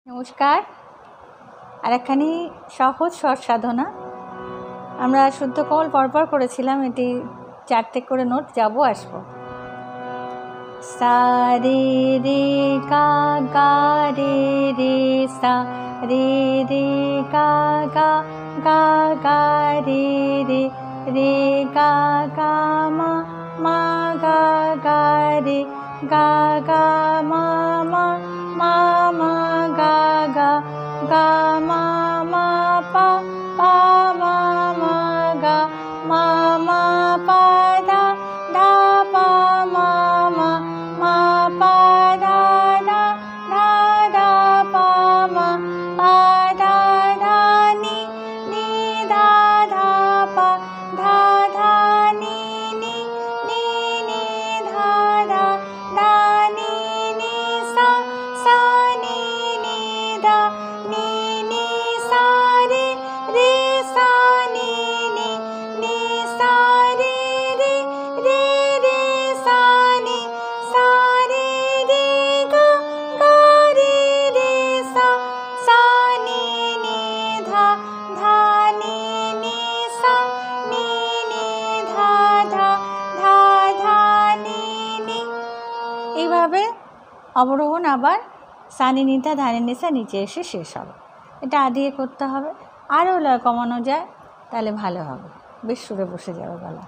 নমস্কার। আরেকখানি সহজ স্বর সাধনা আমরা শুদ্ধ কমল পরপর করেছিলাম। এটি 4টে করে নোট যাবো আসবো। সা রে রে গা গা রে রে সা রে রে গা গা গা গা রে রে রে গা গা মা মা গা গা রে গা গা মা মা মা মা গা গা গা মা মা পা পা মা মা গা মা মা পা দা দা পা মা মা মা পা দা দা দা দা পা মা পা দা দা নি নি দা ধা পা ধা ধা নি নি নি নি ধা ধা দা নি নি সা সা নি নি দা নি নি সা রে রে সা নি নি নি সা রে রে রে রে সা নি সা রে রে গা গা রে রে সা সা নি নি ধা ধা নি নি সা নি নি ধা ধা ধা ধা নি নি। এইভাবে অবরোহণ আবার সা নি নি ধা ধা নি নি সা নিচে এসে শেষ হবে। এটা আদিয়ে করতে হবে। আরও লয় কমানো যায় তাহলে ভালো হবে, বেশ সুরে বসে যাবে গলা।